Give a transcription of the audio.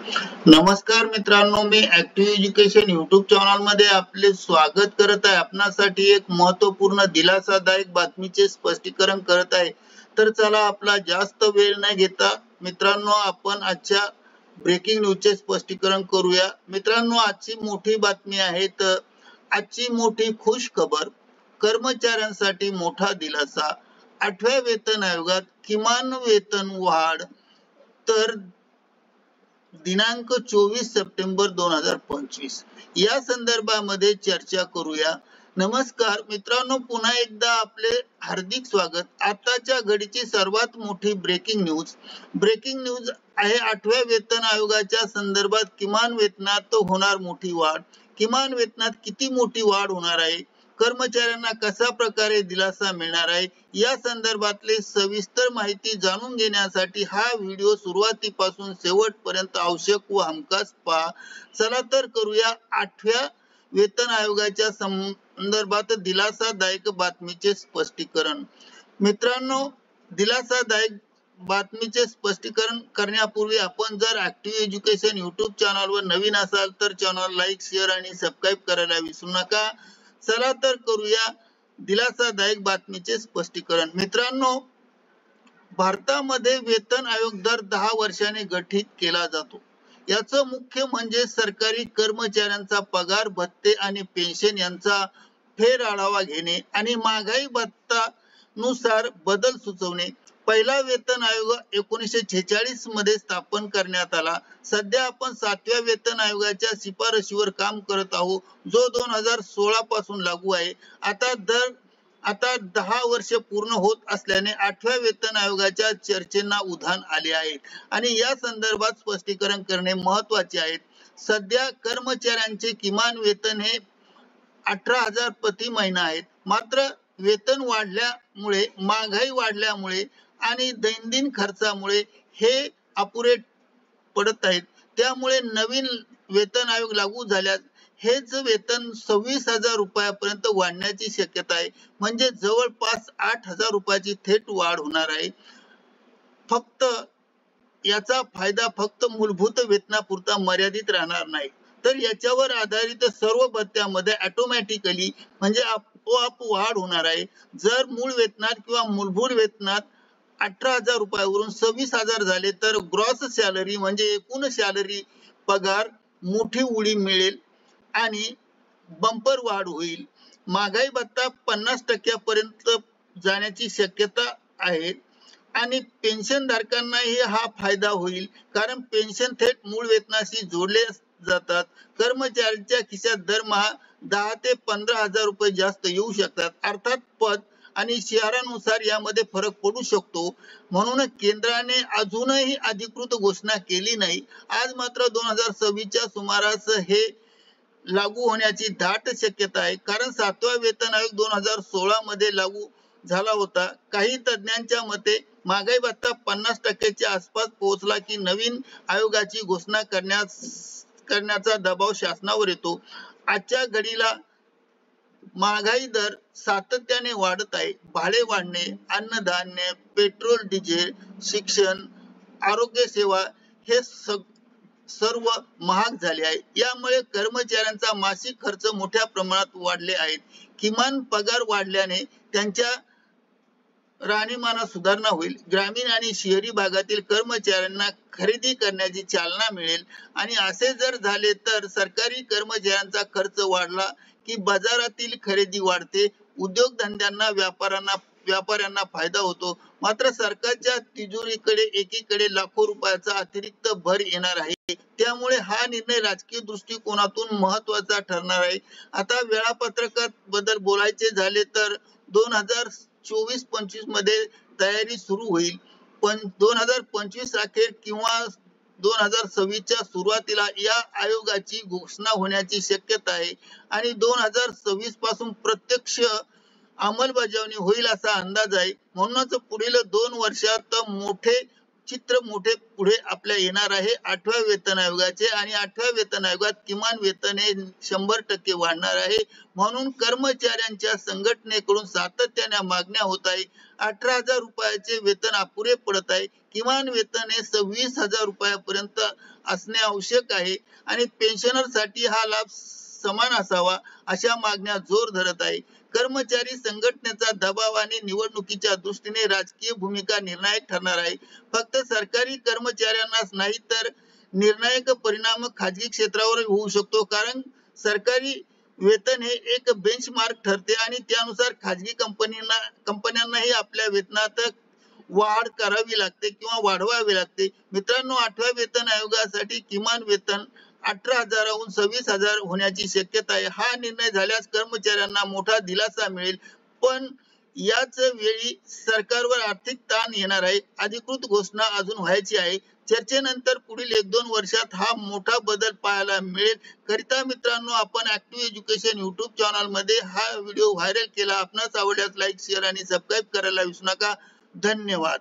नमस्कार मित्रांनो, मी active education YouTube channel मध्ये आपले स्वागत करत आहे। आपणासाठी एक महत्त्वपूर्ण दिलासादायक बातमीचे स्पष्टीकरण करत आहे। तर चला आपला जास्त वेळ न घेता मित्रांनो आपण आजच्या ब्रेकिंग न्यूजचे स्पष्टीकरण करूया। मित्रांनो, आजची मोठी बातमी आहे। तर आजची मोठी खुश खबर, कर्मचाऱ्यांसाठी मोठा दिलासा। 8व्या वेतन आयोगात किमान वेतन वाढ। तर दिनांक 24 सप्टेंबर 2025 या संदर्भामध्ये चर्चा करूया। नमस्कार मित्रांनो, पुन्हा एकदा आपले हार्दिक स्वागत। आताच्या घडीची सर्वात मोठी ब्रेकिंग न्यूज आहे। 8व्या वेतन आयोगाच्या संदर्भात किमान वेतनात होणार मोठी वाढ। किमान वेतनात किती मोठी वाढ होणार आहे, कर्मचाऱ्यांना कशा प्रकारे दिलासा मिळणार आहे, या संदर्भातले सविस्तर माहिती जाणून घेण्यासाठी हा व्हिडिओ सुरुवातीपासून शेवटपर्यंत आवश्यक व हमखास पहा। चला तर करूया 8व्या वेतन आयोगाच्या संदर्भात दिलासादायक बातमीचे स्पष्टीकरण। मित्रांनो, दिलासादायक बातमीचे स्पष्टीकरण करण्यापूर्वी आपण जर ऍक्टिव्ह एज्युकेशन यूट्यूब चॅनलवर नवीन असाल तर चॅनल लाईक, शेअर आणि सबस्क्राईब करायला विसरू नका। चला तर करूया दिलासादायक बातमीचे स्पष्टीकरण। मित्रांनो, भारतामध्ये वेतन आयोग दर 10 वर्षांनी गठीत केला जातो। याचं मुख्य म्हणजे सरकारी कर्मचाऱ्यांचा पगार, भत्ते आणि पेन्शन यांचा फेरआढावा घेणे आणि महागाई भत्त्यानुसार बदल सुचवणे। पहिला वेतन आयोग 1946 मध्ये स्थापन करण्यात आला। सध्या आपण 7व्या वेतन आयोगाच्या शिफारशीवर काम करत आहोत, जो 2016 पासून लागू आहे। आता 10 वर्ष पूर्ण होत असल्याने 8व्या वेतन आयोगाच्या चर्चेंना उधाण आले आहे आणि या संदर्भात स्पष्टीकरण करणे महत्त्वाचे आहे। सध्या कर्मचाऱ्यांचे किमान वेतन हे 18,000 प्रति महिना आहे। मात्र वेतन वाढल्यामुळे, महागाई वाढल्यामुळे आणि दैनंदिन खर्चामुळे हे अपुरे पडत आहेत। त्यामुळे नवीन वेतन आयोग लागू झाल्यास हेच वेतन 26,000 रुपयापर्यंत वाढण्याची शक्यता आहे। म्हणजे जवळपास 8,000 रुपयाची थेट वाढ होणार आहे। फक्त याचा फायदा फक्त मूलभूत वेतनापुरता मर्यादित राहणार नाही, तर याच्यावर आधारित सर्व भत्त्यामध्ये ऑटोमॅटिकली म्हणजे आपोआप वाढ होणार आहे। जर मूळ वेतनात किंवा मूलभूत वेतनात 18,000 रुपयावरून 26,000 झाले तर ग्रॉस सॅलरी म्हणजे एकूण सॅलरी पगार मोठी उडी मिळेल आणि बंपर वाढ होईल। महागाई भत्ता 50% पर्यंत जाण्याची शक्यता आहे आणि पेन्शन धारकांनाही हा फायदा होईल, कारण पेन्शन थेट मूळ वेतनाशी जोडले जातात। कर्मचाऱ्यांच्या खिशात दरमहा 10 ते 15,000 रुपये जास्त येऊ शकतात। अर्थात पद आणि शहरानुसार यामध्ये फरक पडू शकतो। म्हणून केंद्राने अजूनही अधिकृत घोषणा केली नाही। आज मात्र 2026च्या सुमारास हे लागू होण्याची दाट शक्यता आहे, कारण 7वा वेतन आयोग 2016 मध्ये लागू झाला होता। काही तज्ञांच्या मते महागाई भत्ता 50% आसपास पोहोचला की नवीन आयोगाची घोषणा करण्याचा दबाव शासनावर येतो। आजच्या घडीला महागाई दर सातत्याने वाढत आहे। भाडे वाढणे, अन्नधान्य, पेट्रोल, डिझेल, शिक्षण, आरोग्य सेवा हे सर्व महाग झाले आहे। यामुळे कर्मचाऱ्यांचा मासिक खर्च मोठ्या प्रमाणात वाढले आहेत। किमान पगार वाढल्याने त्यांच्या राहणीमानात सुधारणा होईल। ग्रामीण आणि शहरी भागातील कर्मचाऱ्यांना खरेदी करण्याची चालना मिळेल आणि असे जर झाले तर सरकारी कर्मचाऱ्यांचा खर्च वाढला की बाजारातील खरेदी वाढते, उद्योगधंद्यांना, व्यापाऱ्यांना फायदा होतो। मात्र सरकारच्या तिजोरीकडे एकीकडे लाखो रुपयाचा अतिरिक्त भर येणार आहे। त्यामुळे हा निर्णय राजकीय दृष्टिकोनातून महत्त्वाचा ठरणार आहे। आता वेळापत्रकात बद्दल बोलायचे झाले तर 2024-25 मध्ये तयारी सुरू होईल, पण 2025 अखेर किंवा 2026च्या सुरुवातीला या आयोगाची घोषणा होण्याची शक्यता आहे आणि 2026 पासून प्रत्यक्ष अंमलबजावणी होईल असा अंदाज आहे। म्हणूनच पुढील 2 वर्षात मोठे पुढे आपल्या येणार आहे 8व्या वेतन आयोगाचे आणि 8व्या वेतन आयोगात किमान वेतन हे 100% वाढणार आहे। म्हणून कर्मचाऱ्यांच्या संघटनेकडून सातत्याने मागण्या होत आहे। 18,000 रुपयाचे वेतन अपुरे पडत आहे। किमान वेतन हे 26,000 रुपयापर्यंत असणे आवश्यक आहे आणि पेन्शनरसाठी हा लाभ समान असावा अशा मागण्या जोर धरत आहे. कर्मचारी संघटनेचा दबाव आणि निवडणुकीच्या दृष्टीने राजकीय भूमिका निर्णायक ठरणार आहे. फक्त सरकारी कर्मचाऱ्यांनाच नाही तर निर्णायक परिणाम खाजगी क्षेत्रावर होऊ शकतो, कारण सरकारी वेतन हे एक बेंचमार्क ठरते आणि त्यानुसार खाजगी कंपन्यांनाही आपल्या वेतनात वाढ करावी लागते किंवा वाढवावी लागते. मित्रांनो, 8व्या वेतन आयोगासाठी किमान वेतन 18,000हून 26,000 होण्याची शक्यता आहे. हा निर्णय झाल्यास कर्मचाऱ्यांना मोठा दिलासा मिळेल, पण याच वेळी सरकारवर आर्थिक ताण येणार आहे. अधिकृत घोषणा अजून व्हायची आहे. चर्चेनंतर पुढील 1-2 वर्षात हा मोठा बदल पाहायला मिळेल. करिता मित्रांनो, आपण ऍक्टिव्ह एज्युकेशन युट्यूब चॅनल मध्ये हा व्हिडिओ व्हायरल केला. आपणास आवडल्यास लाईक, शेअर आणि सबस्क्राईब करायला विसरू नका. धन्यवाद.